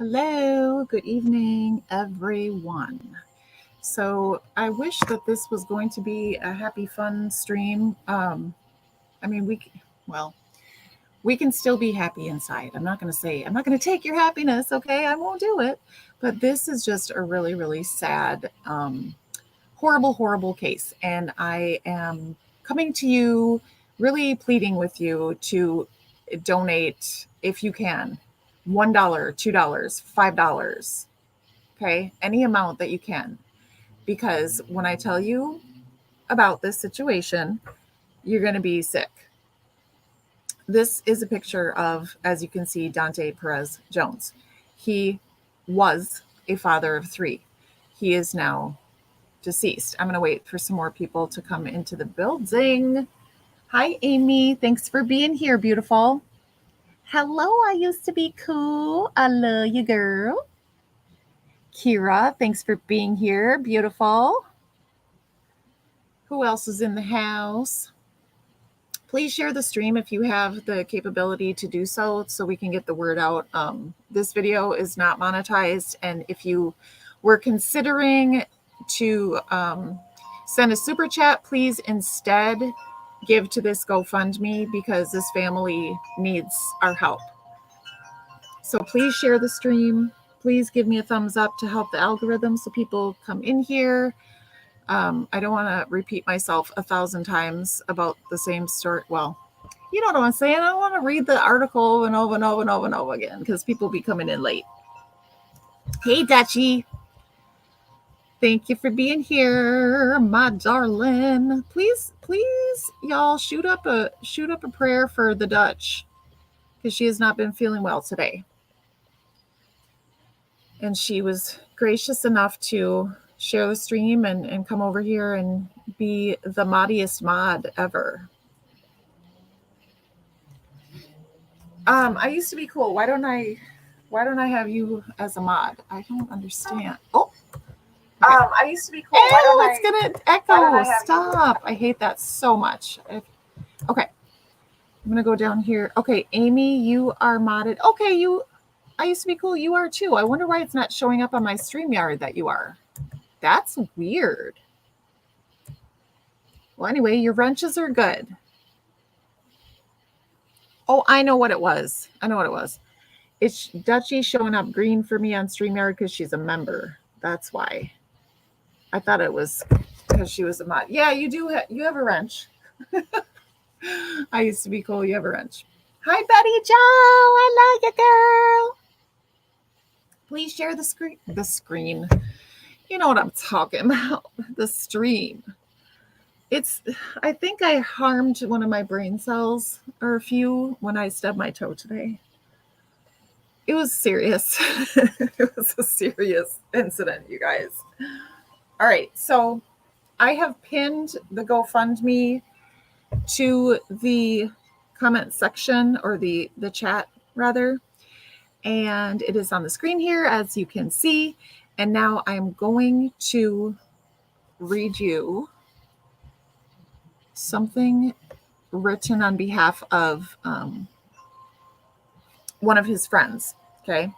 Hello, good evening, everyone. So I wish that this was going to be a happy, fun stream. I mean, well, we can still be happy inside. I'm not going to take your happiness, okay? I won't do it. But this is just a really, really sad, horrible, horrible case. And I am coming to you, really pleading with you to donate if you can. $1, $2, $5. Okay, any amount that you can, because when I tell you about this situation, you're going to be sick. This is a picture of, as you can see, Dante Perez Jones. He was a father of 3. He is now deceased. I'm going to wait for some more people to come into the building. Hi, Amy. Thanks for being here, beautiful. Hello, I used to be cool. I love you, girl. Kira, thanks for being here. Beautiful. Who else is in the house? Please share the stream if you have the capability to do so we can get the word out. This video is not monetized, and if you were considering to send a super chat, please instead give to this GoFundMe because this family needs our help. So please share the stream. Please give me a thumbs up to help the algorithm so people come in here. I don't want to repeat myself 1,000 times about the same story. Well, you know what I'm saying? I don't want to read the article over and over and over and over and over again because people be coming in late. Hey, Dutchie. Thank you for being here, my darling. Please, y'all shoot up a prayer for the Dutch because she has not been feeling well today. And she was gracious enough to share the stream and come over here and be the moddiest mod ever. I used to be cool. Why don't I have you as a mod? I don't understand. Oh, okay. I used to be cool. It's gonna echo. Stop. I hate that so much. Okay. I'm gonna go down here. Okay, Amy, you are modded. Okay, I used to be cool. You are too. I wonder why it's not showing up on my StreamYard that you are. That's weird. Well, anyway, your wrenches are good. Oh, I know what it was. It's Dutchie showing up green for me on StreamYard because she's a member. That's why. I thought it was because she was a mod. Yeah, you do. You have a wrench. I used to be cool. You have a wrench. Hi, Betty Jo. I love you, girl. Please share the screen. The screen. You know what I'm talking about. The stream. I think I harmed one of my brain cells or a few when I stubbed my toe today. It was serious. It was a serious incident, you guys. All right. So I have pinned the GoFundMe to the comment section or the chat rather. And it is on the screen here, as you can see. And now I'm going to read you something written on behalf of one of his friends. Okay.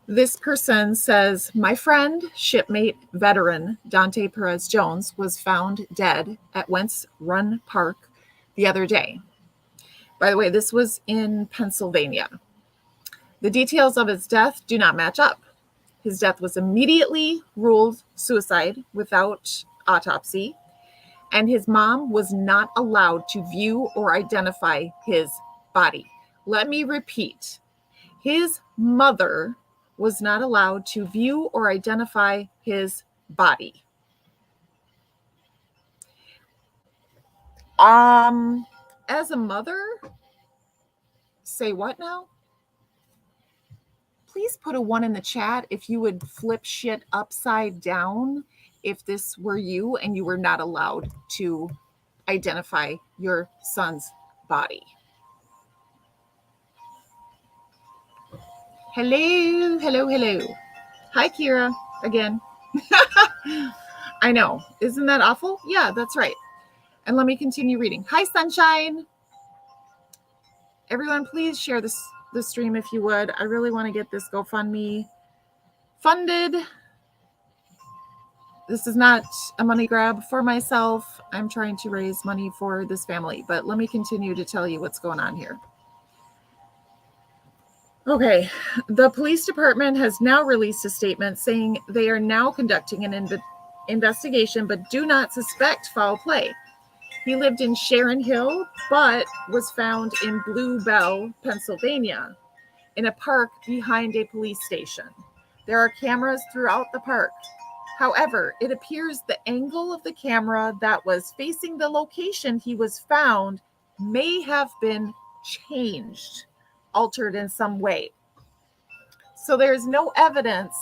This person says, my friend, shipmate, veteran Dante Perez Jones was found dead at Wentz Run Park the other day. By the way, this was in Pennsylvania. The details of his death do not match up. His death was immediately ruled suicide without autopsy, and his mom was not allowed to view or identify his body. Let me repeat. His mother was not allowed to view or identify his body. As a mother, say what now? Please put a 1 in the chat if you would flip shit upside down if this were you and you were not allowed to identify your son's body. Hello. Hi, Kira, again. I know. Isn't that awful? Yeah, that's right. And let me continue reading. Hi, Sunshine. Everyone, please share this the stream if you would. I really want to get this GoFundMe funded. This is not a money grab for myself. I'm trying to raise money for this family, but let me continue to tell you what's going on here. Okay, the police department has now released a statement saying they are now conducting an investigation, but do not suspect foul play. He lived in Sharon Hill, but was found in Blue Bell, Pennsylvania, in a park behind a police station. There are cameras throughout the park. However, it appears the angle of the camera that was facing the location he was found may have been changed, altered in some way. So there's no evidence,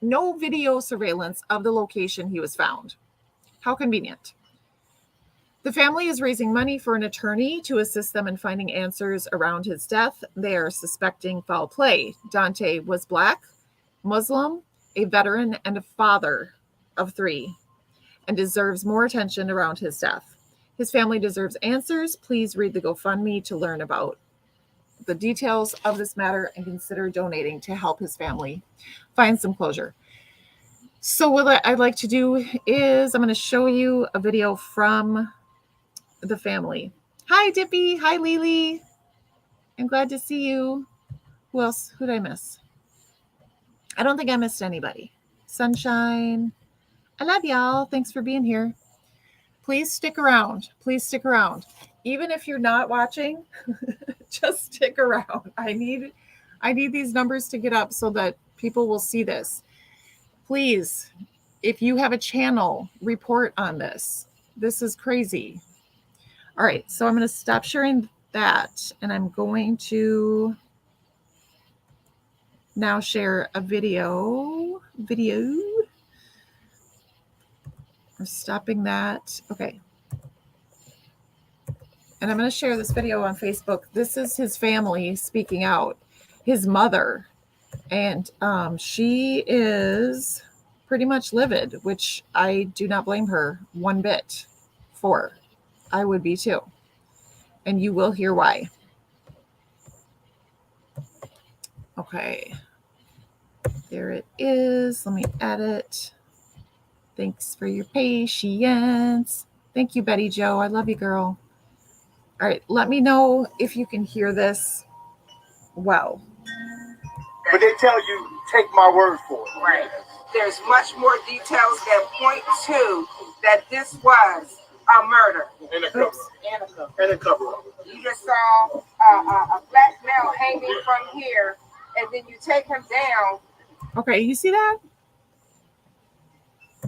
no video surveillance of the location he was found. How convenient. The family is raising money for an attorney to assist them in finding answers around his death. They are suspecting foul play. Dante was Black, Muslim, a veteran, and a father of 3, and deserves more attention around his death. His family deserves answers. Please read the GoFundMe to learn about the details of this matter and consider donating to help his family find some closure. So what I'd like to do is I'm going to show you a video from the family. Hi, Dippy. Hi, Lily. I'm glad to see you. Who else? Who did I miss? I don't think I missed anybody. Sunshine. I love y'all. Thanks for being here. Please stick around. Please stick around. Even if you're not watching, just stick around. I need these numbers to get up so that people will see this. Please, if you have a channel, report on this. This is crazy. All right, so I'm going to stop sharing that, and I'm going to now share a video. I'm stopping that. Okay. And I'm going to share this video on Facebook. This is his family speaking out, his mother. And she is pretty much livid, which I do not blame her one bit for. I would be too. And you will hear why. Okay. There it is. Let me edit. Thanks for your patience. Thank you, Betty Joe. I love you, girl. All right. Let me know if you can hear this well. But they tell you, take my word for it. Right. There's much more details that point to that this was a murder. And a cover-up. You just saw a black male hanging from here, and then you take him down. Okay, you see that?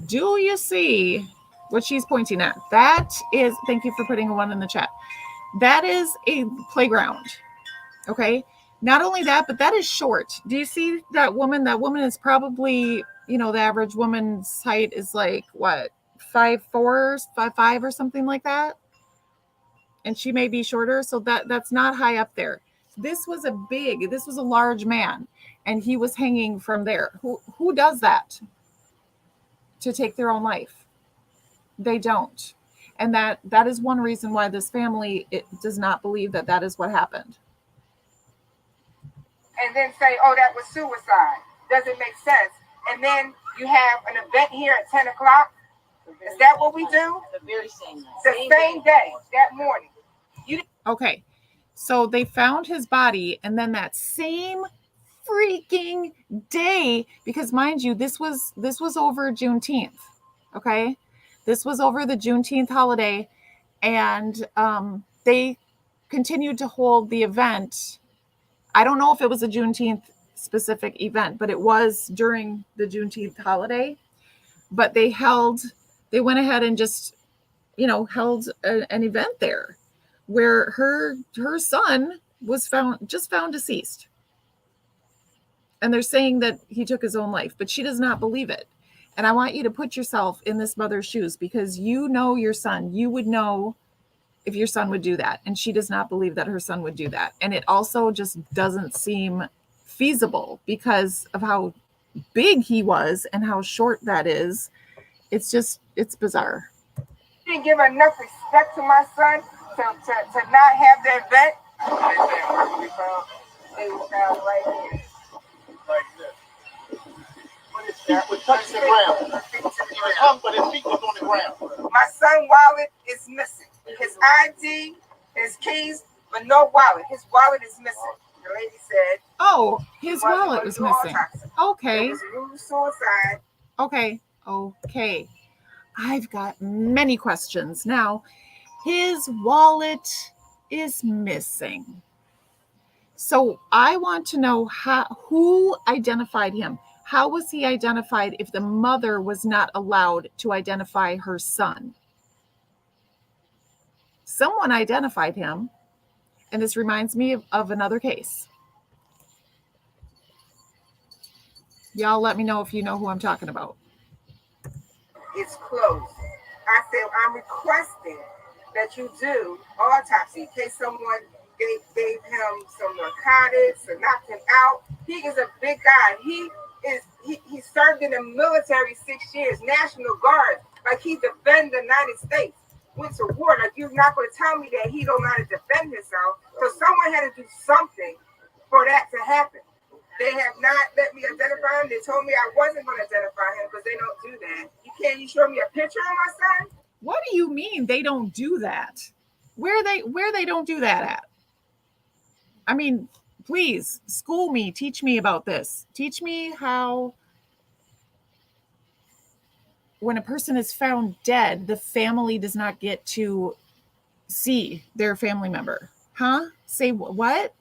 Do you see what she's pointing at? That is, thank you for putting a 1 in the chat. That is a playground. Okay. Not only that, but that is short. Do you see that woman? That woman is probably, the average woman's height is like what, 5'4", 5'5", or something like that. And she may be shorter. So that's not high up there. This was a large man, and he was hanging from there. Who does that to take their own life? They don't. And that is one reason why this family does not believe that is what happened. And then say, oh, that was suicide. Doesn't make sense. And then you have an event here at 10 o'clock. Is that what we do? The very same day. The same day, that morning. Okay. So they found his body, and then that same freaking day, because mind you, this was over Juneteenth. Okay. This was over the Juneteenth holiday, and they continued to hold the event. I don't know if it was a Juneteenth specific event, but it was during the Juneteenth holiday. But they went ahead and just, held an event there where her son was found deceased. And they're saying that he took his own life, but she does not believe it. And I want you to put yourself in this mother's shoes, because your son. You would know if your son would do that. And she does not believe that her son would do that. And it also just doesn't seem feasible because of how big he was and how short that is. It's bizarre. You didn't give enough respect to my son to not have the event. They were found right here. Like this. But his feet was touching the ground. He was hung, but his feet was on the ground. My son's wallet is missing. His ID, his keys, but no wallet. His wallet is missing. The lady said. Oh, his wallet was missing. Okay. It was ruled suicide. Okay. I've got many questions. Now, his wallet is missing. So I want to know who identified him. How was he identified if the mother was not allowed to identify her son? Someone identified him, and this reminds me of another case. Y'all let me know if you know who I'm talking about. It's closed. I said, I'm requesting that you do autopsy in case someone gave him some narcotics or knocked him out. He is a big guy. He served in the military 6 years, National Guard. Like he defended the United States. Went to war. Like you're not going to tell me that he don't know how to defend himself. So someone had to do something for that to happen. They have not let me identify him. They told me I wasn't going to identify him because they don't do that. You show me a picture of my son? What do you mean they don't do that? Where they don't do that at? I mean, please school me, teach me about this. Teach me how when a person is found dead, the family does not get to see their family member. Huh? Say what?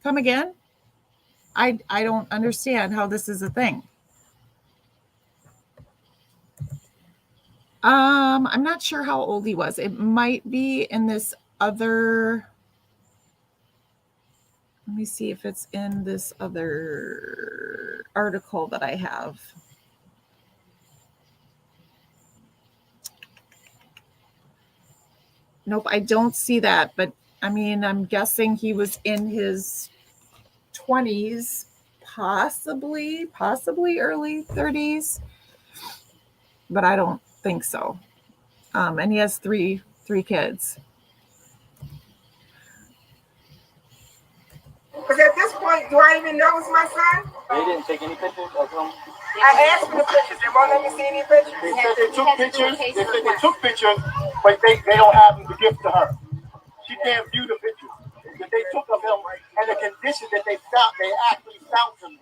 Come again? I don't understand how this is a thing. I'm not sure how old he was. It might be in this other. Let me see if it's in this other article that I have. Nope, I don't see that. But I mean, I'm guessing he was in his 20s, possibly early 30s. But I don't think so. And he has three kids. Because at this point, do I even know it's my son? They didn't take any pictures of him. I asked for the pictures. They won't let me see any pictures. They said they took pictures. They said they took pictures, but they don't have them to give to her. She can't view the pictures that they took of him and the condition that they actually found him.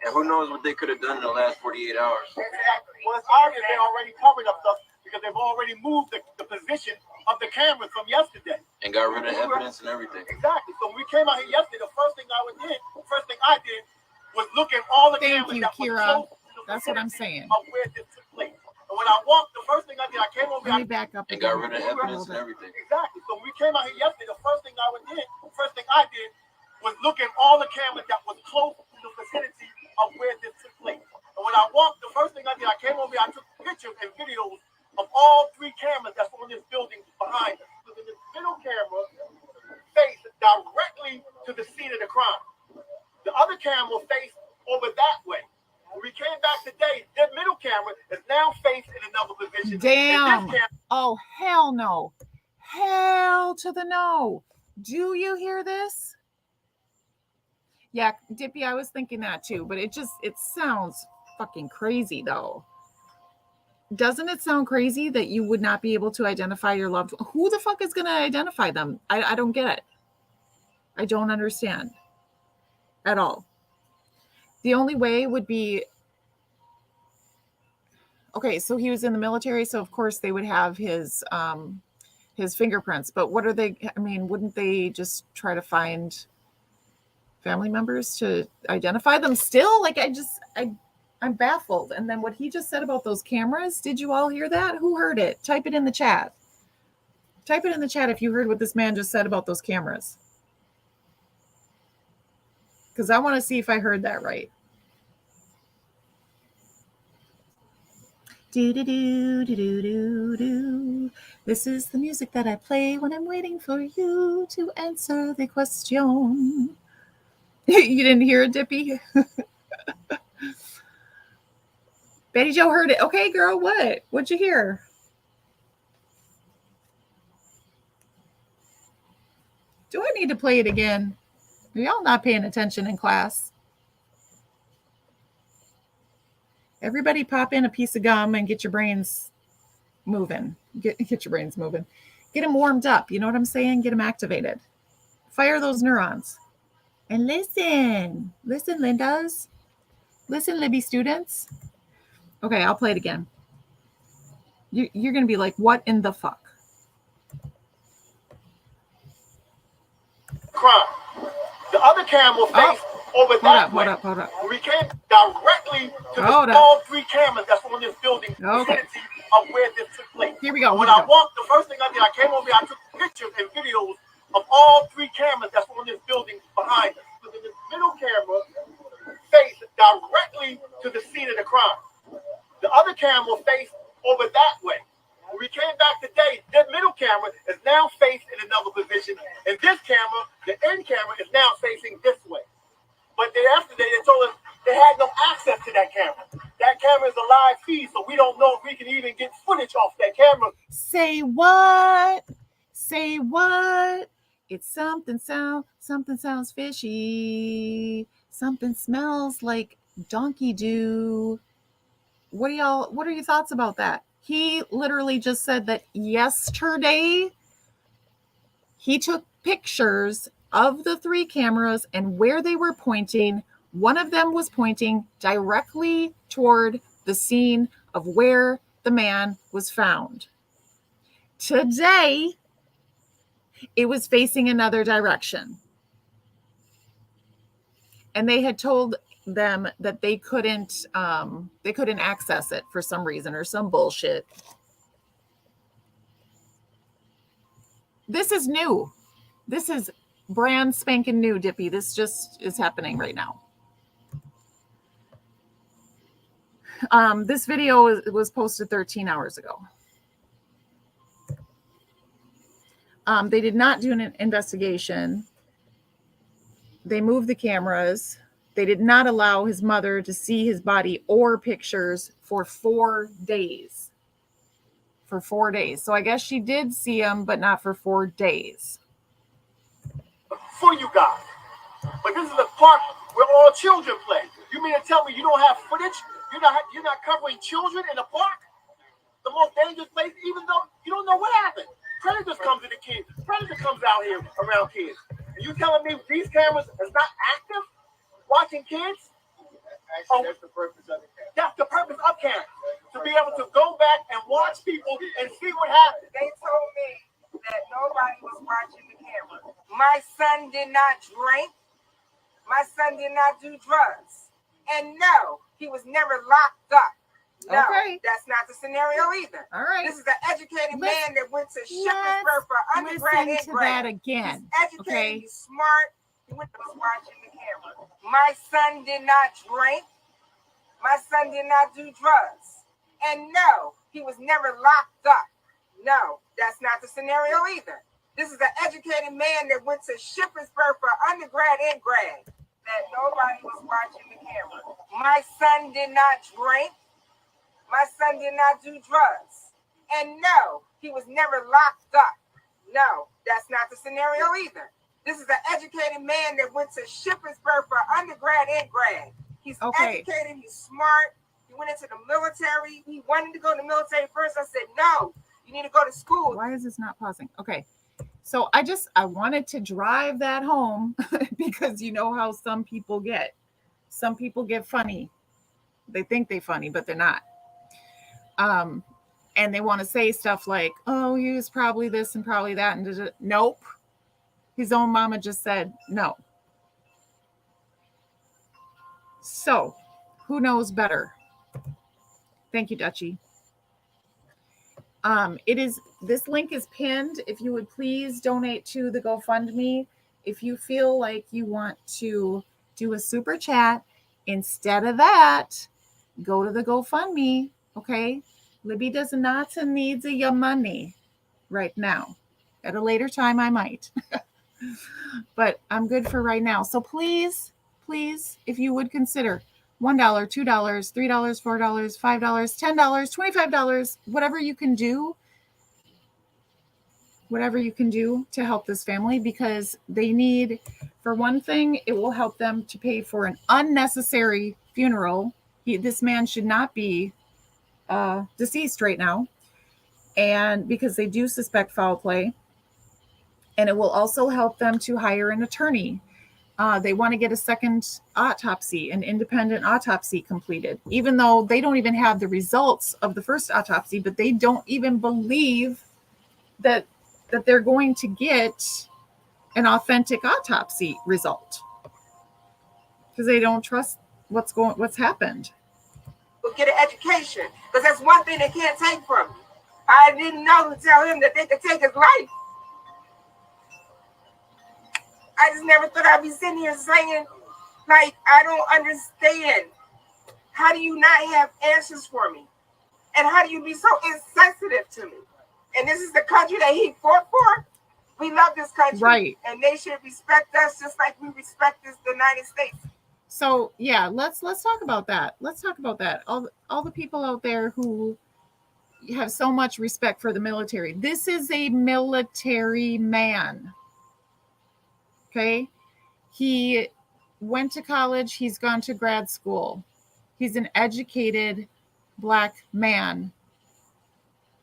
And who knows what they could have done in the last 48 hours. Exactly. Well, it's obvious they already covered up stuff because they've already moved the position of the cameras from yesterday. And got rid of evidence and everything. Exactly. So when we came out here yesterday, the first thing I did was look at all the cameras that Kira. was close to the That's what I'm saying. of where this took place. And when I walked, the first thing I did, I came over here. Let me back up. And got rid of evidence and everything. Exactly. So when we came out here yesterday, the first thing I did was look at all the cameras that was close to the vicinity of where this took place. And when I walked, the first thing I did, I came over here, I took pictures and videos of all three cameras that's on this building behind us. So the middle camera faced directly to the scene of the crime. The other camera faced over that way. When we came back today, the middle camera is now faced in another position. Damn. Oh, hell no. Hell to the no. Do you hear this? Yeah, Dippy, I was thinking that too, but it sounds fucking crazy though. Doesn't it sound crazy that you would not be able to identify your loved one? Who the fuck is going to identify them? I don't get it. I don't understand at all. The only way would be, okay, so he was in the military, so of course they would have his fingerprints, but what are they, I mean, wouldn't they just try to find family members to identify them still? Like, I'm baffled. And then what he just said about those cameras, did you all hear that? Who heard it? Type it in the chat. Type it in the chat if you heard what this man just said about those cameras. Because I want to see if I heard that right. Do-do-do-do-do-do-do. This is the music that I play when I'm waiting for you to answer the question. You didn't hear it, Dippy? Betty Jo heard it. Okay, girl, what? What'd you hear? Do I need to play it again? Are y'all not paying attention in class? Everybody pop in a piece of gum and get your brains moving. Get your brains moving. Get them warmed up. You know what I'm saying? Get them activated. Fire those neurons. And listen. Listen, Lindas. Listen, Libby students. Okay, I'll play it again. You're going to be like, what in the fuck? Crime. The other camera faced over that way. Hold up. We came directly to Hold the all three cameras that's on this building, Okay. vicinity of where this took place. Here we go. When I walked, the first thing I did, I came over here, I took pictures and videos of all three cameras that's on this building behind us. So the middle camera faced directly to the scene of the crime. The other camera faced over that way. When we came back today, the middle camera is now faced in another position, and this camera, the end camera, is now facing this way. But then yesterday they told us they had no access to that camera. That camera is a live feed, so we don't know if we can even get footage off that camera. Say what? Say what? It's something sounds fishy. Something smells like donkey doo. What are your thoughts about that? He literally just said that yesterday he took pictures of the three cameras and where they were pointing. One of them was pointing directly toward the scene of where the man was found. Today, it was facing another direction. And they had told them that they couldn't access it for some reason or some bullshit. This is new. This is brand spanking new, Dippy. This just is happening right now. This video was posted 13 hours ago. They did not do an investigation. They moved the cameras. They did not allow his mother to see his body or pictures for 4 days. For 4 days. So I guess she did see him, but not for 4 days. For you guys. But this is a park where all children play. You mean to tell me you don't have footage? You're not covering children in the park? The most dangerous place, even though you don't know what happened. Predators come to the kids. Predator comes out here around kids. And you telling me these cameras is not active? Watching kids? Actually, that's the purpose of the camera. That's the purpose of camera. To be able to go back and watch people and see what happened. They told me that nobody was watching the camera. My son did not drink. My son did not do drugs. And no, he was never locked up. No, okay. That's not the scenario either. All right. This is an educated man that went to Shippensburg for undergrad and grad. That again. He's educated, okay. He's smart. He was watching the camera. My son did not drink. My son did not do drugs. And no, he was never locked up. No, that's not the scenario either. This is an educated man that went to Shippensburg for undergrad and grad. That nobody was watching the camera. My son did not drink. My son did not do drugs. And no, he was never locked up. No, that's not the scenario either. This is an educated man that went to Shippensburg for undergrad and grad. He's educated, he's smart. He went into the military. He wanted to go to the military first. I said, no, you need to go to school. Why is this not pausing? Okay. So I wanted to drive that home because you know how some people get. Some people get funny. They think they're funny, but they're not. And they want to say stuff like, oh, he was probably this and probably that. And nope. His own mama just said no. So who knows better? Thank you, Dutchie. This link is pinned. If you would please donate to the GoFundMe. If you feel like you want to do a super chat, instead of that, go to the GoFundMe. Okay. Libby does not need your money right now. At a later time, I might. But I'm good for right now. So please, if you would consider $1, $2, $3, $4, $5, $10, $25, whatever you can do. whatever you can do to help this family, because they need, for one thing, it will help them to pay for an unnecessary funeral. This man should not be deceased right now, and because they do suspect foul play. And it will also help them to hire an attorney. They want to get a second autopsy, an independent autopsy completed, even though they don't even have the results of the first autopsy, but they don't even believe that they're going to get an authentic autopsy result, because they don't trust what's happened. But get an education, because that's one thing they can't take from you. I didn't know to tell him that they could take his life. I just never thought I'd be sitting here saying, like, I don't understand. How do you not have answers for me? And how do you be so insensitive to me? And this is the country that he fought for. We love this country. Right. And they should respect us just like we respect the United States. So yeah, let's talk about that. Let's talk about that. All the people out there who have so much respect for the military. This is a military man. Okay. He went to college. He's gone to grad school. He's an educated Black man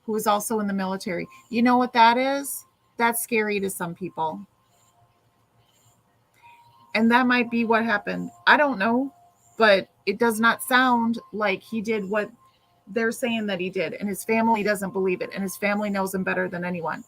who is also in the military. You know what that is? That's scary to some people. And that might be what happened. I don't know, but it does not sound like he did what they're saying that he did. And his family doesn't believe it. And his family knows him better than anyone.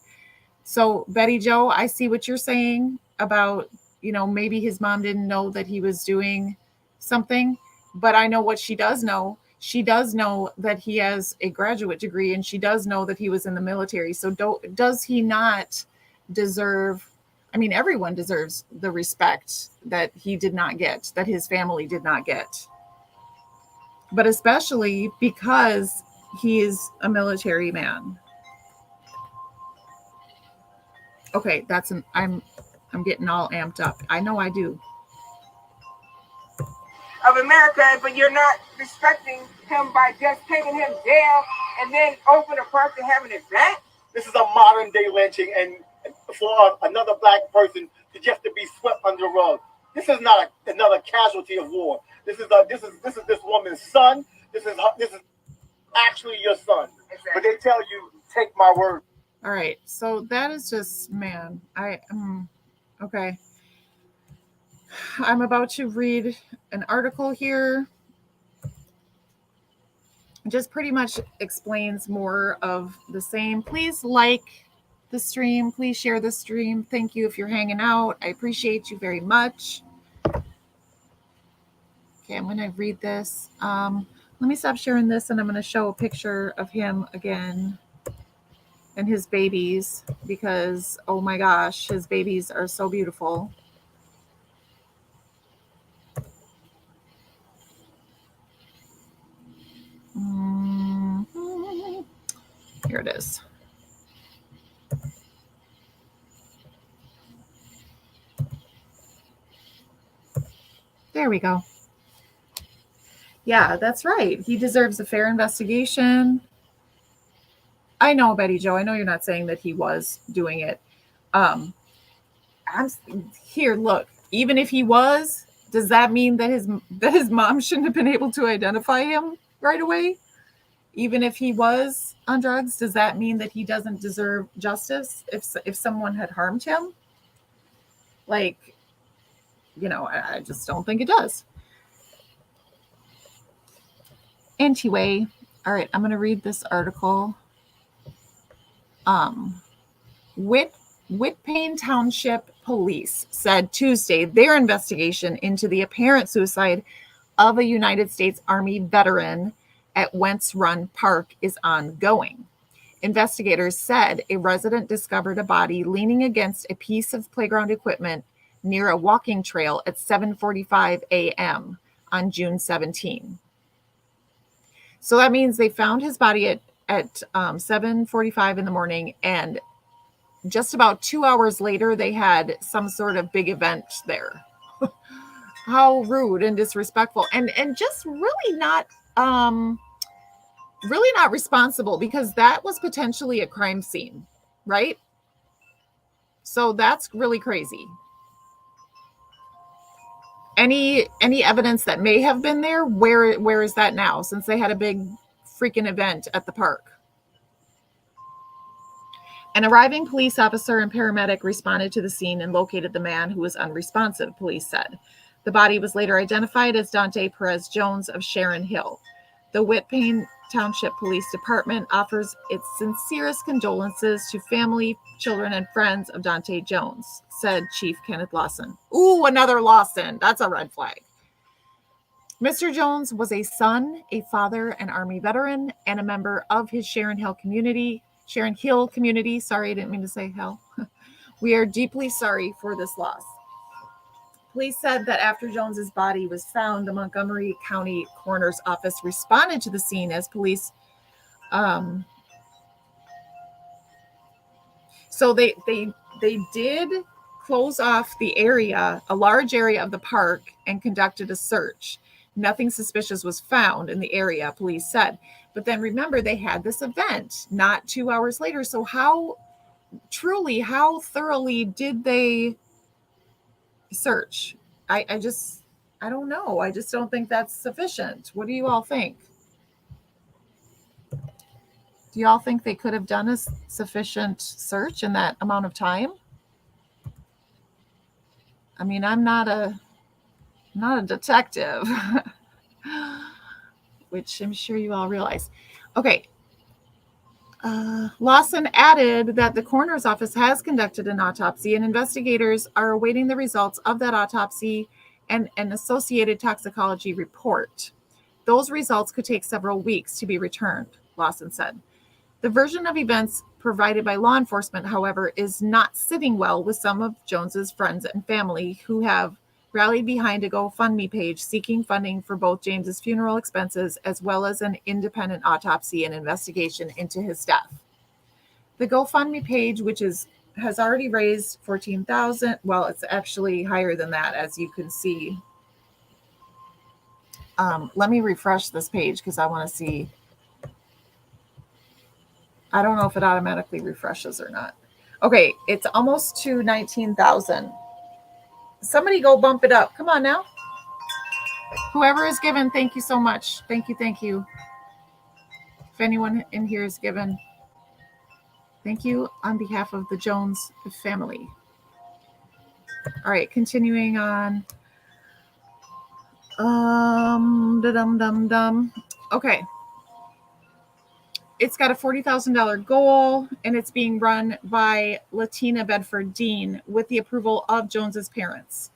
So Betty Jo, I see what you're saying about, maybe his mom didn't know that he was doing something, but I know what she does know. She does know that he has a graduate degree, and she does know that he was in the military. So does he not deserve, everyone deserves the respect that he did not get, that his family did not get. But especially because he is a military man. Okay, I'm getting all amped up. I know I do. Of America, but you're not respecting him by just taking him down and then open a park to have an event. This is a modern day lynching, and for another Black person to be swept under the rug. This is not another casualty of war. This is this woman's son. This is actually your son. Exactly. But they tell you, take my word. All right, so that is just, man. Okay. I'm about to read an article here. It just pretty much explains more of the same. Please like the stream. Please share the stream. Thank you if you're hanging out. I appreciate you very much. Okay, I'm going to read this. Let me stop sharing this, and I'm going to show a picture of him again and his babies, because, oh my gosh, his babies are so beautiful. Here it is. There we go. Yeah, that's right. He deserves a fair investigation. I know, Betty Jo, I know you're not saying that he was doing it. I'm here. Look, even if he was, does that mean that his mom shouldn't have been able to identify him right away? Even if he was on drugs, does that mean that he doesn't deserve justice if someone had harmed him? Like, I just don't think it does. Anyway, all right, I'm going to read this article. Whitpain Township Police said Tuesday their investigation into the apparent suicide of a United States Army veteran at Wentz Run Park is ongoing. Investigators said a resident discovered a body leaning against a piece of playground equipment near a walking trail at 7:45 a.m. on June 17. So that means they found his body at 7:45 in the morning, and just about 2 hours later, they had some sort of big event there. How rude and disrespectful, and just really not responsible, because that was potentially a crime scene, right? So that's really crazy. Any evidence that may have been there, where is that now, since they had a big freaking event at the park? An arriving police officer and paramedic responded to the scene and located the man, who was unresponsive, police said. The body was later identified as Dante Perez Jones of Sharon Hill. The Whitpain Township Police Department offers its sincerest condolences to family, children, and friends of Dante Jones, said Chief Kenneth Lawson. Ooh, another Lawson. That's a red flag. Mr. Jones was a son, a father, an Army veteran, and a member of his Sharon Hill community. Sorry, I didn't mean to say hell. We are deeply sorry for this loss. Police said that after Jones's body was found, the Montgomery County Coroner's Office responded to the scene as police. So they did close off the area, a large area of the park, and conducted a search. Nothing suspicious was found in the area, police said. But then remember, they had this event not 2 hours later. So how thoroughly did they search? I don't know. I just don't think that's sufficient. What do you all think? Do y'all think they could have done a sufficient search in that amount of time? I mean, I'm not a detective, which I'm sure you all realize. Okay. Lawson added that the coroner's office has conducted an autopsy, and investigators are awaiting the results of that autopsy and an associated toxicology report. Those results could take several weeks to be returned, Lawson said. The version of events provided by law enforcement, however, is not sitting well with some of Jones's friends and family, who have rallied behind a GoFundMe page seeking funding for both James's funeral expenses as well as an independent autopsy and investigation into his death. The GoFundMe page, which has already raised $14,000. Well, it's actually higher than that, as you can see. Let me refresh this page because I want to see. I don't know if it automatically refreshes or not. Okay, it's almost to 19,000. Somebody go bump it up. Come on now. Whoever is given, thank you so much. Thank you. If anyone in here is given, thank you on behalf of the Jones family. All right, continuing on. Okay. It's got a $40,000 goal, and it's being run by Latina Bedford Dean with the approval of Jones's parents.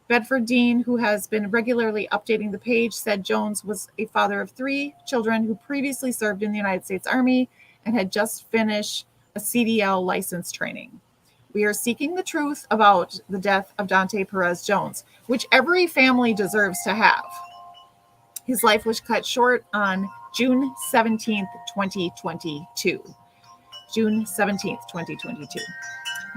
Bedford Dean, who has been regularly updating the page, said Jones was a father of 3 children who previously served in the United States Army and had just finished a CDL license training. We are seeking the truth about the death of Dante Perez Jones, which every family deserves to have. His life was cut short on June 17th, 2022. June 17th, 2022.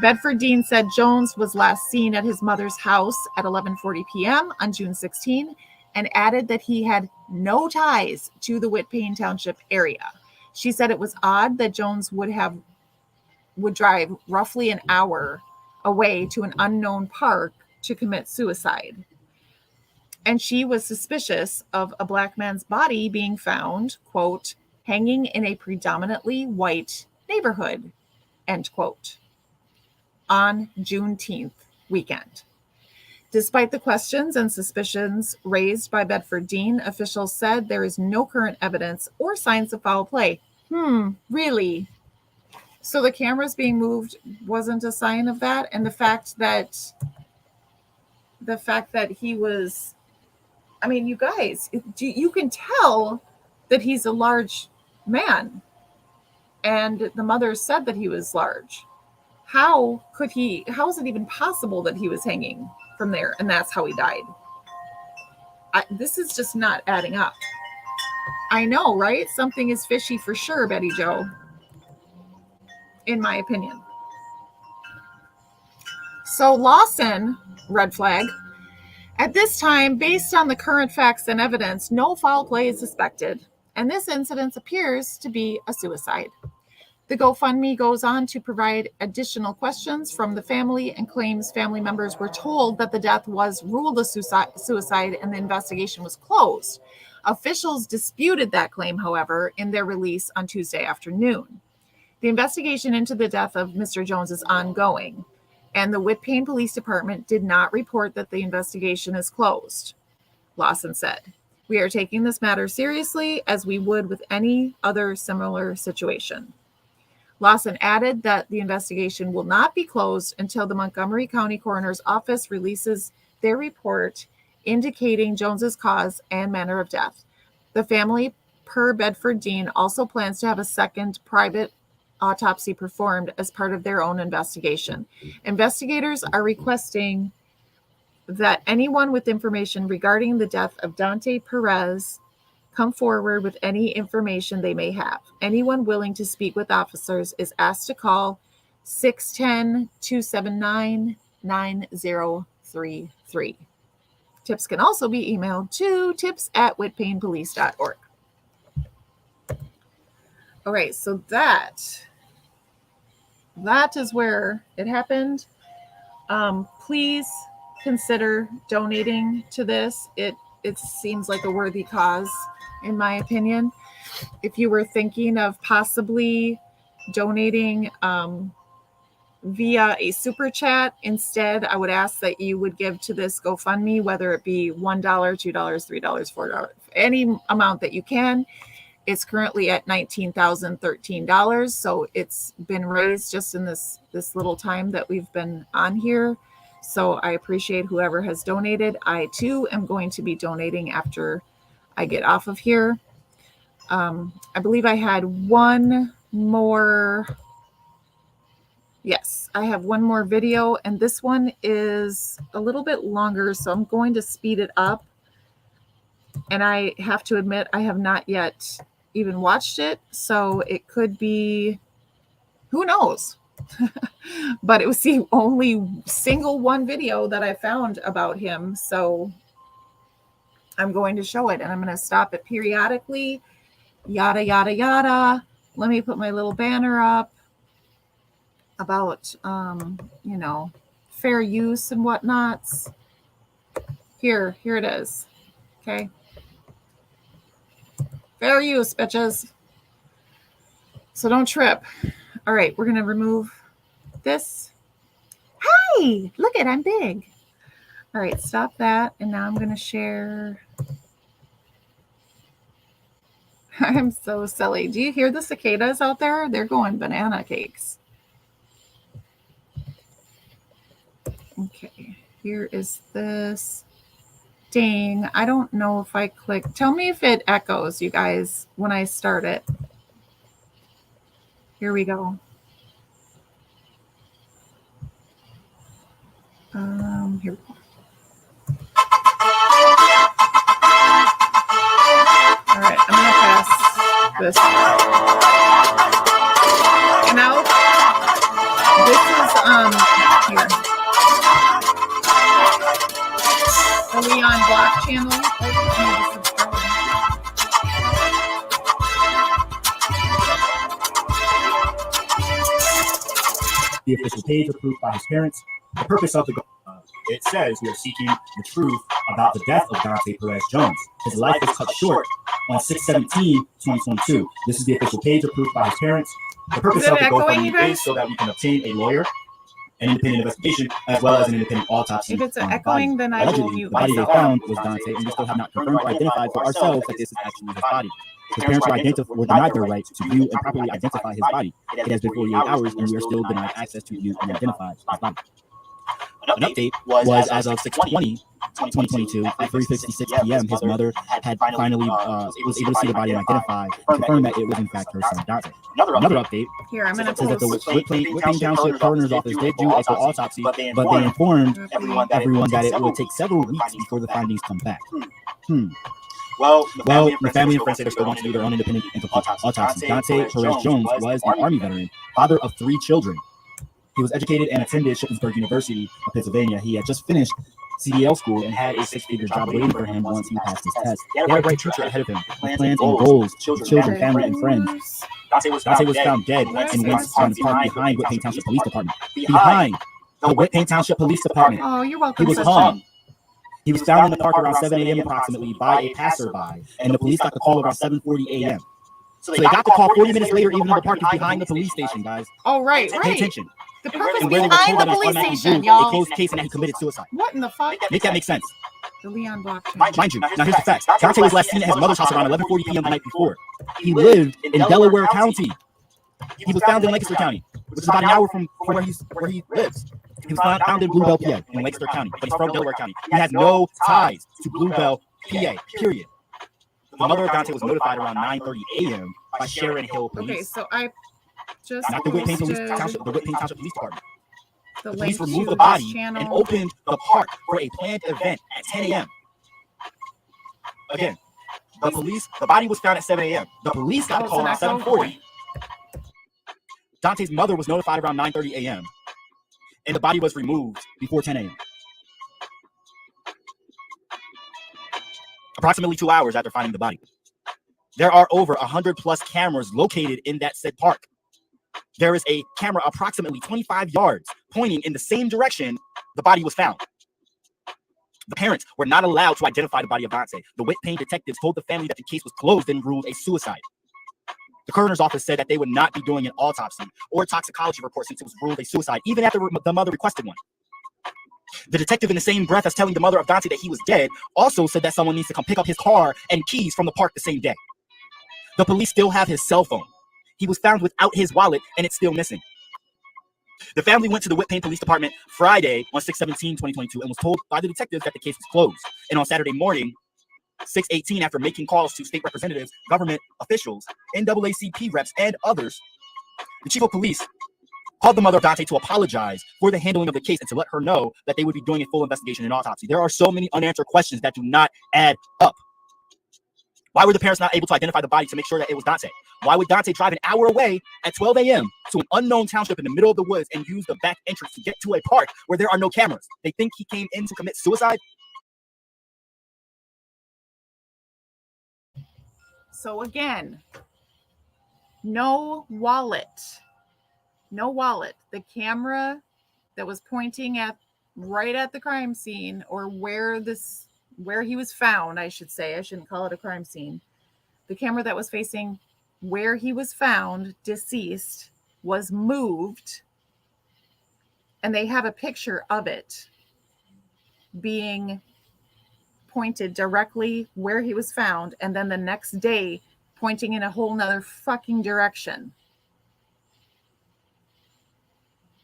Bedford Dean said Jones was last seen at his mother's house at 11:40 p.m. on June 16, and added that he had no ties to the Whitpain Township area. She said it was odd that Jones would drive roughly an hour away to an unknown park to commit suicide. And she was suspicious of a Black man's body being found, quote, hanging in a predominantly white neighborhood, end quote, on Juneteenth weekend. Despite the questions and suspicions raised by Bedford Dean, officials said there is no current evidence or signs of foul play. Really? So the cameras being moved wasn't a sign of that? And the fact that he was, I mean, you guys, you can tell that he's a large man. And the mother said that he was large. How is it even possible that he was hanging from there and that's how he died? This is just not adding up. I know, right? Something is fishy for sure, Betty Jo, in my opinion. So Lawson, red flag. At this time, based on the current facts and evidence, no foul play is suspected, and this incident appears to be a suicide. The GoFundMe goes on to provide additional questions from the family and claims family members were told that the death was ruled a suicide and the investigation was closed. Officials disputed that claim, however, in their release on Tuesday afternoon. The investigation into the death of Mr. Jones is ongoing, and the Whitpain Police Department did not report that the investigation is closed, Lawson said. We are taking this matter seriously as we would with any other similar situation. Lawson added that the investigation will not be closed until the Montgomery County Coroner's Office releases their report indicating Jones's cause and manner of death. The family, per Bedford Dean, also plans to have a second private autopsy performed as part of their own investigation. Investigators are requesting that anyone with information regarding the death of Dante Perez come forward with any information they may have. Anyone willing to speak with officers is asked to call 610-279-9033. Tips can also be emailed to tips@whitpainpolice.org. All right, so that is where it happened. Please consider donating to this. It seems like a worthy cause, in my opinion. If you were thinking of possibly donating via a super chat instead, I would ask that you would give to this GoFundMe, whether it be $1, $2, $3, $4, any amount that you can. It's currently at $19,013, so it's been raised just in this little time that we've been on here. So I appreciate whoever has donated. I too am going to be donating after I get off of here. I believe I had one more. Yes, I have one more video, and this one is a little bit longer, so I'm going to speed it up. And I have to admit, I have not yet even watched it, so it could be, who knows? But it was the only single one video that I found about him, so I'm going to show it, and I'm going to stop it periodically. Yada, yada, yada. Let me put my little banner up about, fair use and whatnots. Here it is. Okay. Fair use, bitches. So don't trip. All right, we're going to remove this. Hi, look it, I'm big. All right, stop that. And now I'm going to share. I'm so silly. Do you hear the cicadas out there? They're going banana cakes. Okay, here is this. Dang, I don't know if I click. Tell me if it echoes, you guys, when I start it. Here we go. Here we go. All right, I'm gonna pass this. And now this is here. Are we on Block channel? The official page approved by his parents. The purpose of the it says we are seeking the truth about the death of Dante Perez Jones. His life was cut short on 6/17/2022. This is the official page approved by his parents. The purpose of the GoFundMe is so that we can obtain a lawyer, an independent investigation, as well as an independent autopsy. If it's echoing, then I will mute the body myself. they found was Dante, and we still have not confirmed or identified for ourselves that this is actually his body. His parents were denied their right to view and properly identify his body. It has been 48 hours, and we are still denied access to view and identify his body. An update was as of 6/20/2022 at 3:56 p.m. His mother had finally was able to see the body and identify, confirm that it was in fact her son Dante. Another update says that the Whitpain Township Coroner's Office did do a full autopsy, but they informed everyone that it would take several weeks before the findings come back. Well, the family and friends say they're still going to do their own independent autopsy. Dante Perez Jones was an Army veteran, father of 3 children. He was educated and attended Shippensburg University of Pennsylvania. He had just finished CDL school and had a 6-figure job waiting for him once he passed his test. He had a bright future ahead of him, with plans and goals, children, family, and friends. Dante was found dead in Wentz on the park behind Whit Payne Township Police Department. Behind the Whit Payne Township Police Department. Oh, you're welcome. He was hung. He was found in the park around 7 a.m. approximately by a passerby, and the police got the call around 7:40 a.m. So they got the call 40 minutes later, even though the park is behind the police station, guys. Oh, right. Pay attention. The park is And where they were behind told the that it was police automatically station, ruled a y'all. closed case and that he committed suicide. What in the fuck? Make that make sense. The Leon blockchain. Mind you, now here's the facts. Dante was last seen at his mother's house around 11:40 p.m. the night before. He lived in Delaware County. He was found in Lancaster County, which is about an hour from where he lives. He was found in Bluebell, PA, in Lancaster County, but he's from Delaware County. He has no ties to Bluebell, PA, period. The mother of Dante was notified around 9:30 a.m. by Sharon Hill Police. Okay, so I just Not the Whit Payne Police Township, the Whit Payne Township Police Department. the The link police to removed the this body channel. and opened the park for a planned event at 10 a.m. Again, the body was found at 7 a.m. The police got a call around 7:40. Dante's mother was notified around 9:30 a.m. and the body was removed before 10 a.m. Approximately 2 hours after finding the body. There are over 100 plus cameras located in that said park. There is a camera approximately 25 yards pointing in the same direction the body was found. The parents were not allowed to identify the body of Dante. The Whit Payne detectives told the family that the case was closed and ruled a suicide. The coroner's office said that they would not be doing an autopsy or toxicology report since it was ruled a suicide, even after the mother requested one. The detective, in the same breath as telling the mother of Dante that he was dead, also said that someone needs to come pick up his car and keys from the park the same day. The police still have his cell phone. He was found without his wallet, and it's still missing. The family went to the Whit Payne Police Department Friday on 6/17/2022 and was told by the detectives that the case was closed. And on Saturday morning, 6/18, after making calls to state representatives, government officials, NAACP reps, and others, the chief of police called the mother of Dante to apologize for the handling of the case and to let her know that they would be doing a full investigation and autopsy. There are so many unanswered questions that do not add up. Why were the parents not able to identify the body to make sure that it was Dante? Why would Dante drive an hour away at 12 a.m. to an unknown township in the middle of the woods and use the back entrance to get to a park where there are no cameras? They think he came in to commit suicide? So again, no wallet. No wallet. The camera that was pointing at right at the crime scene, or where he was found, I should say. I shouldn't call it a crime scene. The camera that was facing where he was found deceased was moved, and they have a picture of it being pointed directly where he was found, and then the next day pointing in a whole nother fucking direction.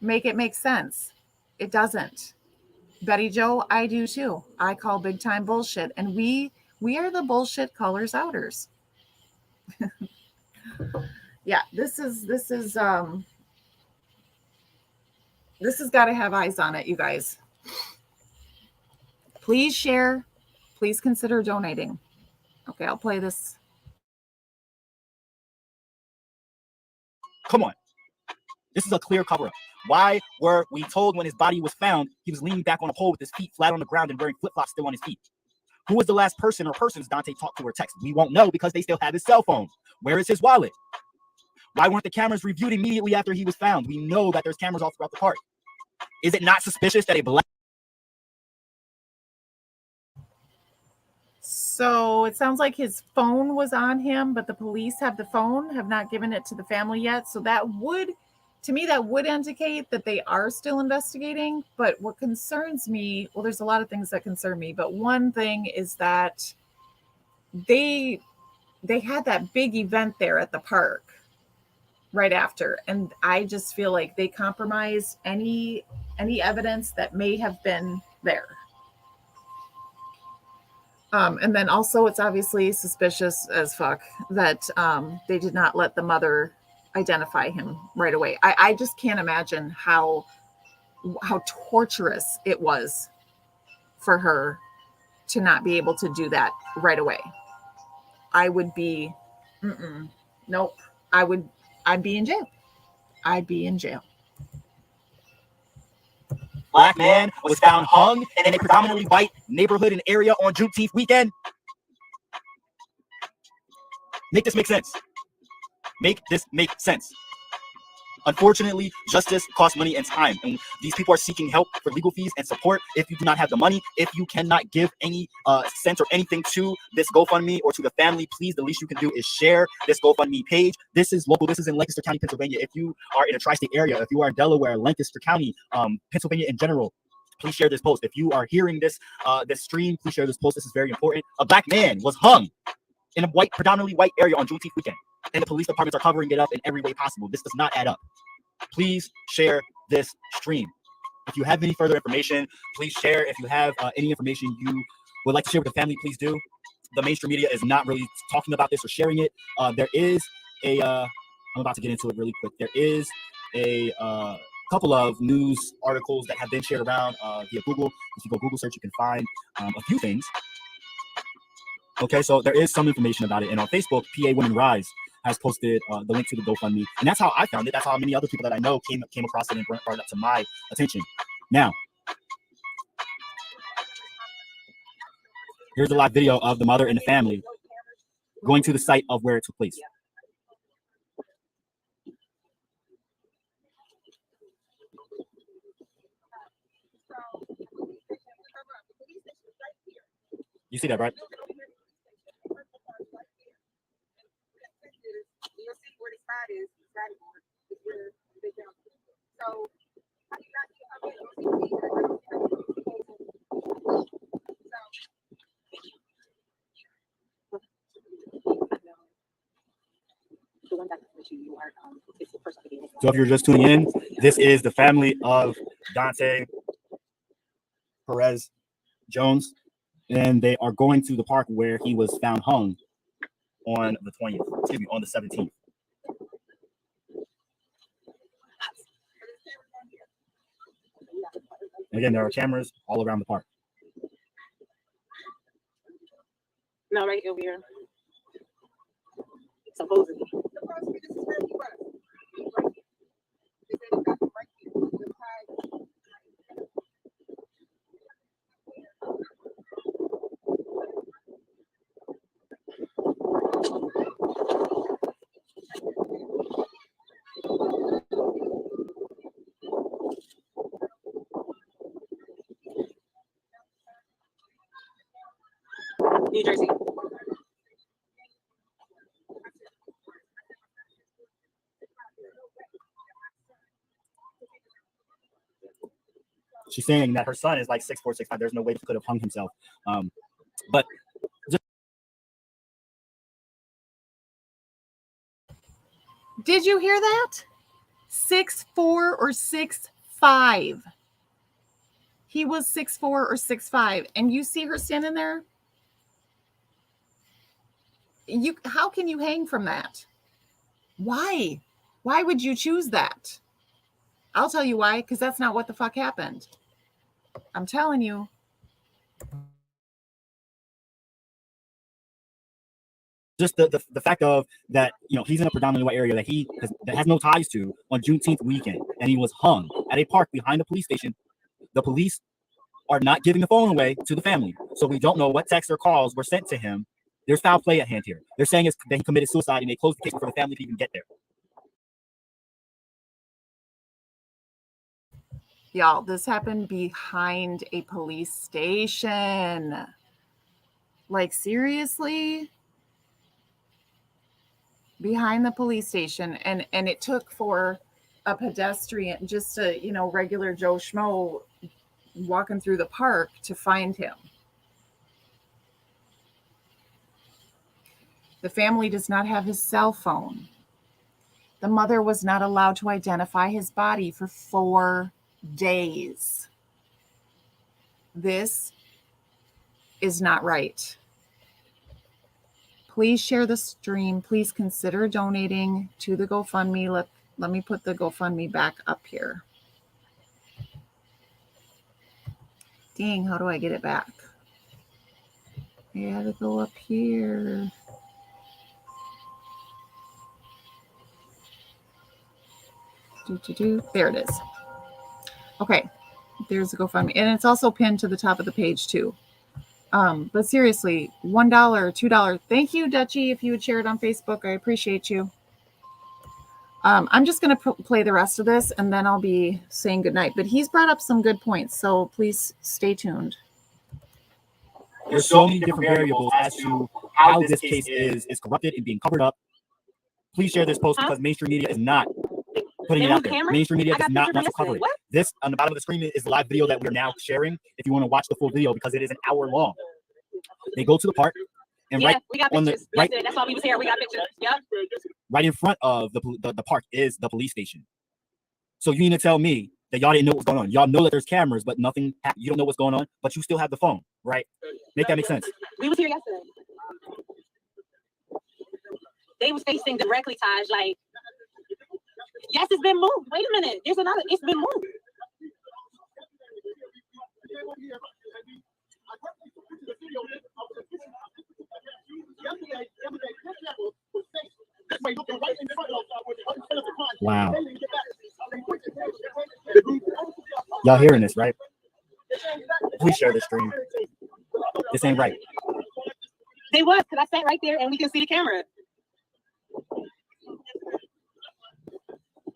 Make it make sense. It doesn't. Betty Joe, I do too. I call big time bullshit, and we are the bullshit callers outers. Yeah, this has got to have eyes on it, you guys. Please share. Please consider donating. Okay, I'll play this. Come on. This is a clear cover-up. Why were we told when his body was found, he was leaning back on a pole with his feet flat on the ground and wearing flip-flops still on his feet? Who was the last person or persons Dante talked to or texted? We won't know because they still have his cell phone. Where is his wallet? Why weren't the cameras reviewed immediately after he was found? We know that there's cameras all throughout the park. Is it not suspicious that a black... So it sounds like his phone was on him, but the police have the phone, have not given it to the family yet. So that would, to me, that would indicate that they are still investigating. But what concerns me, well, there's a lot of things that concern me, but one thing is that they had that big event there at the park right after. And I just feel like they compromised any evidence that may have been there. And then also it's obviously suspicious as fuck that they did not let the mother identify him right away. I just can't imagine how torturous it was for her to not be able to do that right away. I would be, nope. I'd be in jail. I'd be in jail. Black man was found hung in a predominantly white neighborhood and area on Juneteenth weekend. Make this make sense. Make this make sense. Unfortunately, justice costs money and time, and these people are seeking help for legal fees and support. If you do not have the money, if you cannot give any cent or anything to this GoFundMe or to the family, please, the least you can do is share this GoFundMe page. This is local. This is in Lancaster County, Pennsylvania. If you are in a tri-state area, if you are in Delaware, Lancaster County, Pennsylvania in general, please share this post. If you are hearing this this stream, please share this post. This is very important. A black man was hung in a predominantly white area on Juneteenth weekend, and the police departments are covering it up in every way possible. This does not add up. Please share this stream. If you have any further information, please share. If you have any information you would like to share with the family, please do. The mainstream media is not really talking about this or sharing it. There is a, I'm about to get into it really quick. There is a couple of news articles that have been shared around via Google. If you go Google search, you can find a few things. Okay, so there is some information about it. And on Facebook, PA Women Rise has posted the link to the GoFundMe. And that's how I found it. That's how many other people that I know came across it and brought it up to my attention. Now, here's a live video of the mother and the family going to the site of where it took place. You see that, right? So if you're just tuning in, this is the family of Dante Perez Jones, and they are going to the park where he was found hung on the 20th, excuse me, on the 17th. Again, there are cameras all around the park. No, right over here. Supposedly. New Jersey. She's saying that her son is like 6'4", 6'5". There's no way he could have hung himself. But just... Did you hear that? 6'4" or 6'5". He was 6'4" or 6'5", and you see her standing there. How can you hang from that? Why? Why would you choose that? I'll tell you why, because that's not what the fuck happened. I'm telling you. Just the fact of that, you know, he's in a predominantly white area that has no ties to on Juneteenth weekend, and he was hung at a park behind a police station. The police are not giving the phone away to the family, so we don't know what texts or calls were sent to him. There's foul play at hand here. They're saying that he committed suicide, and they closed the case for the family to even get there. Y'all, this happened behind a police station. Like, seriously? Behind the police station. And it took for a pedestrian, just a, you know, regular Joe Schmo walking through the park to find him. The family does not have his cell phone. The mother was not allowed to identify his body for 4 days. This is not right. Please share the stream. Please consider donating to the GoFundMe. Let me put the GoFundMe back up here. Dang, how do I get it back? I gotta go up here. There it is. Okay, there's the GoFundMe. And it's also pinned to the top of the page too. But seriously, $1, $2. Thank you, Dutchie, if you would share it on Facebook. I appreciate you. I'm just going to play the rest of this and then I'll be saying goodnight. But he's brought up some good points, so please stay tuned. There's so many different variables as to how this case is corrupted and being covered up. Please share this post because mainstream media is not putting it out there. Mainstream media does not want to cover it. This on the bottom of the screen is the live video that we're now sharing. If you want to watch the full video, because it is an hour long. They go to the park and right we got on the pictures. right. That's why we was here. We got pictures. Yep. Right in front of the park is the police station. So you need to tell me that y'all didn't know what's going on. Y'all know that there's cameras, but nothing. You don't know what's going on, but you still have the phone, right? Make that make sense. We was here yesterday. They was facing directly, Taj. Like, yes, it's been moved. Wait a minute. There's another. It's been moved. Wow. Y'all hearing this, right? Please share this stream. This ain't right. They was, because I sat right there and we can see the camera.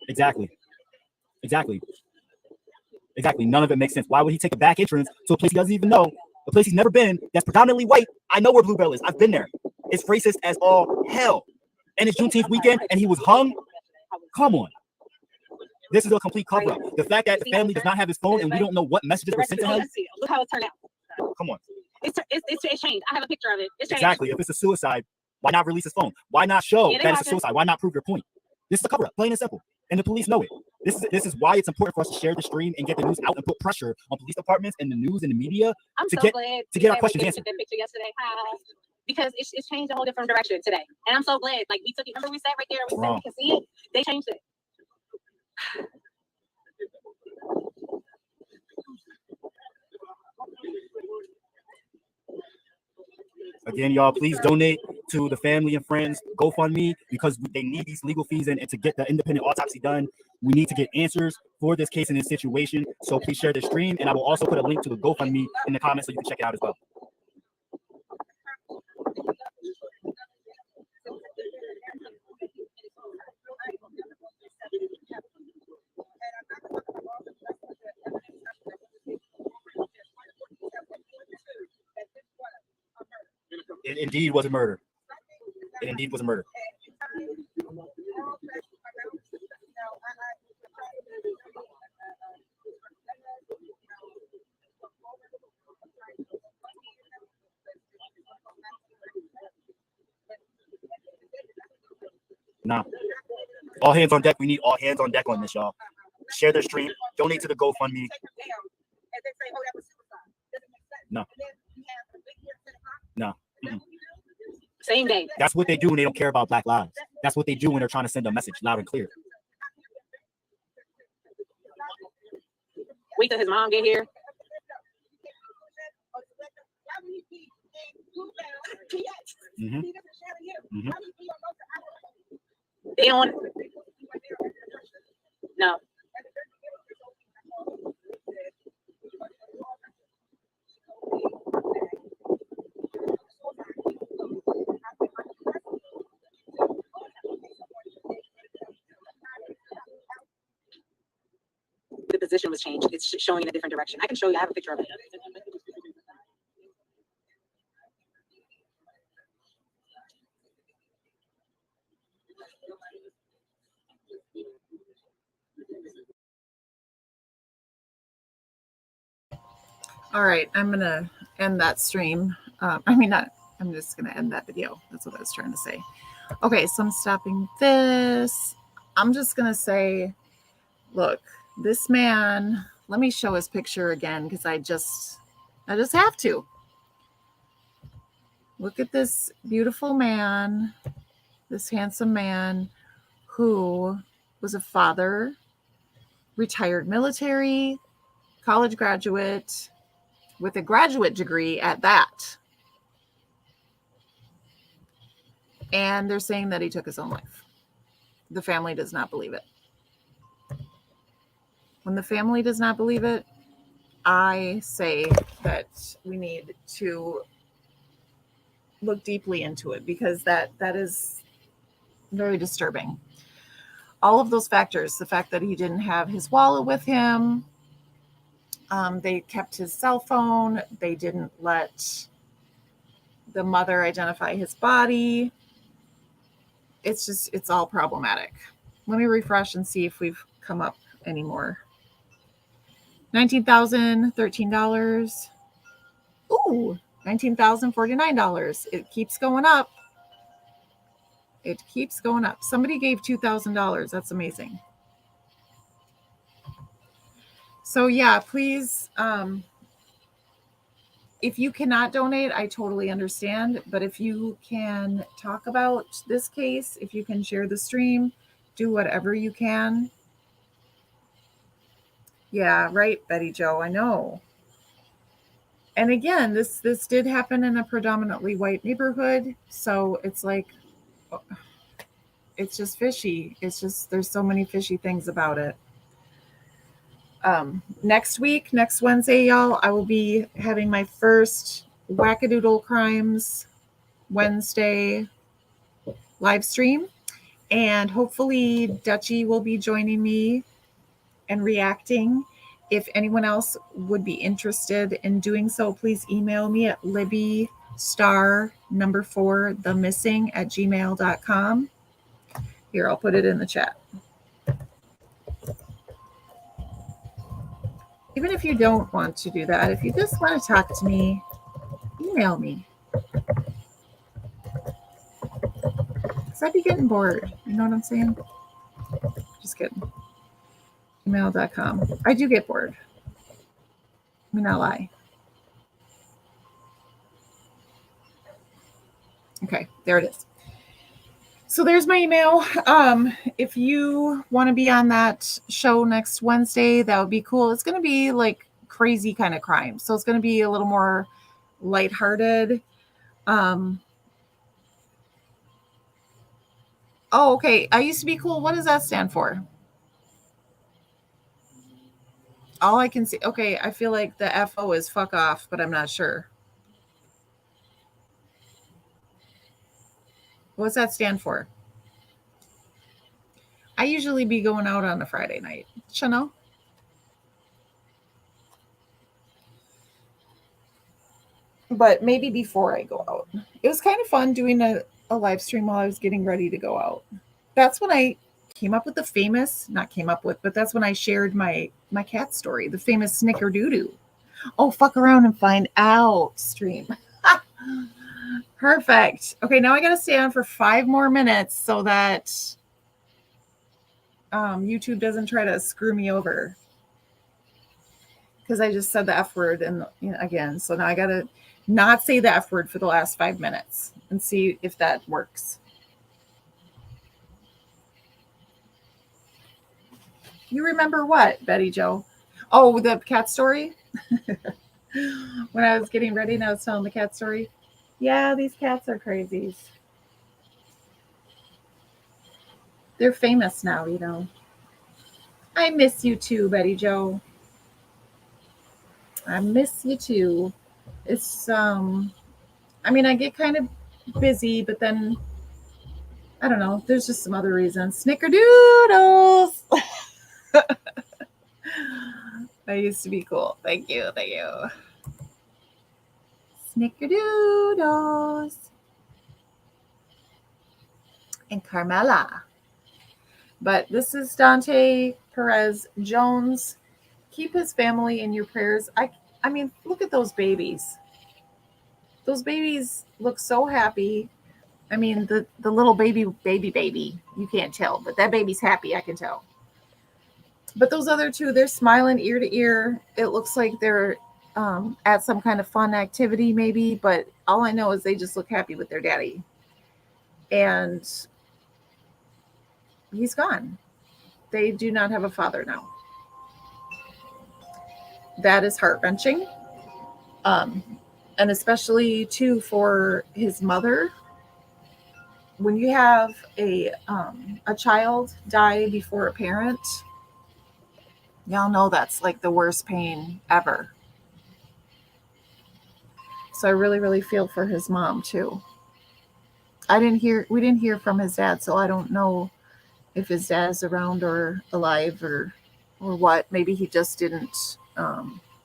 Exactly. None of it makes sense. Why would he take a back entrance to a place he doesn't even know, a place he's never been, that's predominantly white? I know where Bluebell is. I've been there. It's racist as all hell. And it's Juneteenth weekend and he was hung. Come on. This is a complete cover-up. The fact that the family does not have his phone and we don't know what messages were sent to him. Look how it turned out. Come on. It's changed. I have a picture of it. It's changed. Exactly. If it's a suicide, why not release his phone? Why not show that it's a suicide? Why not prove your point? This is a cover-up, plain and simple. And the police know it. This is why it's important for us to share the stream and get the news out and put pressure on police departments and the news and the media to get our questions answered. That picture yesterday, because it's changed a whole different direction today, and I'm so glad. Like we took it. Remember we sat right there and we said we can see it. They changed it. Again, y'all, please donate to the family and friends GoFundMe because they need these legal fees and to get the independent autopsy done. We need to get answers for this case and this situation. So please share this stream, and I will also put a link to the GoFundMe in the comments so you can check it out as well. It indeed was a murder. It indeed was a murder. Nah. All hands on deck. We need all hands on deck on this, y'all. Share the stream. Donate to the GoFundMe. No. No. Mm-mm. Same day. That's what they do when they don't care about Black lives. That's what they do when they're trying to send a message loud and clear. Wait till his mom get here. Mm-hmm. Mm-hmm. They don't. No. The position was changed. It's showing in a different direction. I can show you. I have a picture of it. All right, I'm going to end that stream. I'm just going to end that video. That's what I was trying to say. Okay, so I'm stopping this. I'm just going to say, look, this man, let me show his picture again because I just have to. Look at this beautiful man, this handsome man who was a father, retired military, college graduate, with a graduate degree at that. And they're saying that he took his own life. The family does not believe it. When the family does not believe it, I say that we need to look deeply into it because that is very disturbing. all of those factors, the fact that he didn't have his wallet with him, they kept his cell phone, they didn't let the mother identify his body. It's all problematic. Let me refresh and see if we've come up anymore. $19,013. Ooh, $19,049. It keeps going up. It keeps going up. Somebody gave $2,000. That's amazing. So yeah, please, if you cannot donate, I totally understand. But if you can talk about this case, if you can share the stream, do whatever you can. Yeah, right, Betty Joe, I know. And again, this did happen in a predominantly white neighborhood. So it's like, it's just fishy. It's just, there's so many fishy things about it. Next week, next Wednesday, y'all, I will be having my first Wackadoodle Crimes Wednesday live stream. And hopefully Dutchie will be joining me and reacting. If anyone else would be interested in doing so, please email me at libbystar4themissing@gmail.com. Here, I'll put it in the chat. Even if you don't want to do that, if you just want to talk to me, email me. Because I'd be getting bored. You know what I'm saying? Just kidding. Email.com. I do get bored. Let me not lie. Okay, there it is. So there's my email. If you want to be on that show next Wednesday, that would be cool. It's going to be like crazy kind of crime. So it's going to be a little more lighthearted. Oh, okay. I used to be cool. What does that stand for? All I can see. Okay, I feel like the FO is fuck off, but I'm not sure. What's that stand for? I usually be going out on a Friday night. Chanel? But maybe before I go out. It was kind of fun doing a live stream while I was getting ready to go out. That's when I came up with the famous, not came up with, but that's when I shared my cat story, the famous Snickerdoodoo. Oh, fuck around and find out stream. Perfect. Okay, now I got to stay on for 5 more minutes so that YouTube doesn't try to screw me over. Because I just said the F word and again. So now I got to not say the F word for the last 5 minutes and see if that works. You remember what, Betty Joe? Oh, the cat story? When I was getting ready and I was telling the cat story. Yeah, these cats are crazies. They're famous now, you know. I miss you too, Betty Joe. I miss you too. It's I mean, I get kind of busy, but then I don't know. There's just some other reasons. Snickerdoodles. I used to be cool. Thank you. Thank you. Snickerdoodles. And Carmela. But this is Dante Perez Jones. Keep his family in your prayers. I mean, look at those babies. Those babies look so happy. I mean, the little baby, you can't tell, but that baby's happy, I can tell. But those other two, they're smiling ear to ear. It looks like they're at some kind of fun activity maybe, but all I know is they just look happy with their daddy. And he's gone. They do not have a father now. That is heart-wrenching. And especially too for his mother. When you have a child die before a parent, y'all know that's like the worst pain ever. So I really, really feel for his mom too. We didn't hear from his dad, so I don't know if his dad is around or alive or what. Maybe he just didn't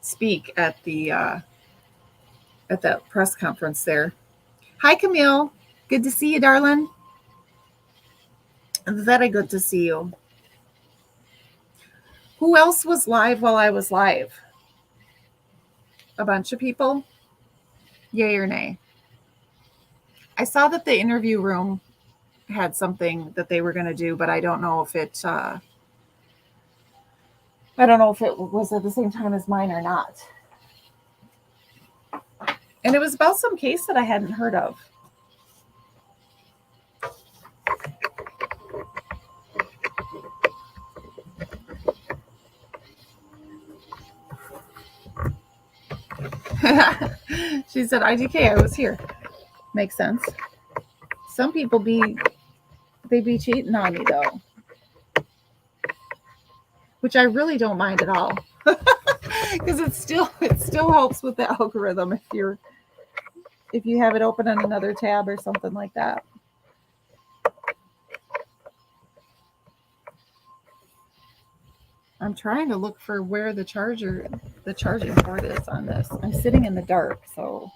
speak at that press conference there. Hi, Camille. Good to see you, darling. Very good to see you. Who else was live while I was live? A bunch of people? Yay or nay? I saw that the interview room had something that they were going to do, but I don't know if it was at the same time as mine or not. And it was about some case that I hadn't heard of. She said, IDK, I was here. Makes sense. Some people be cheating on me though, which I really don't mind at all, because it still helps with the algorithm if you have it open on another tab or something like that. I'm trying to look for where the charging port is on this. I'm sitting in the dark, so.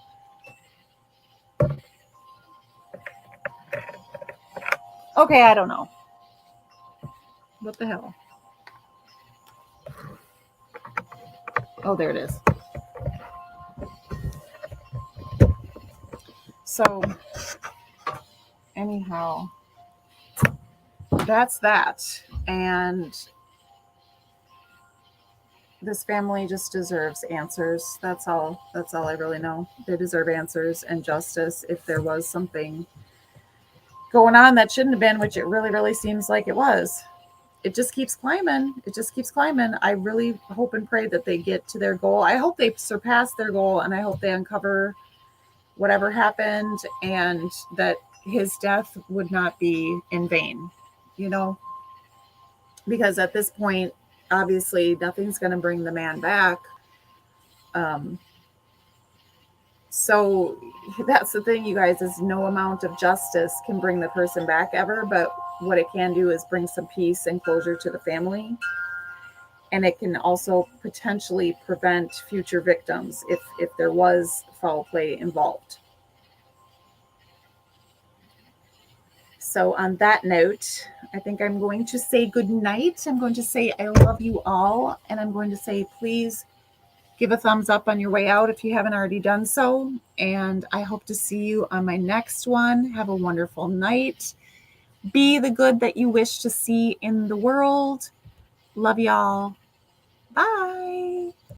Okay, I don't know. What the hell? Oh, there it is. So, anyhow, that's that. And this family just deserves answers. That's all I really know. They deserve answers and justice if there was something going on that shouldn't have been, which it really, really seems like it was. It just keeps climbing. I really hope and pray that they get to their goal. I hope they surpass their goal, and I hope they uncover whatever happened and that his death would not be in vain, because at this point, obviously nothing's going to bring the man back. So that's the thing, you guys, is no amount of justice can bring the person back ever, but what it can do is bring some peace and closure to the family. And it can also potentially prevent future victims if there was foul play involved. So on that note, I think I'm going to say good night. I'm going to say I love you all. And I'm going to say, please give a thumbs up on your way out if you haven't already done so. And I hope to see you on my next one. Have a wonderful night. Be the good that you wish to see in the world. Love y'all. Bye.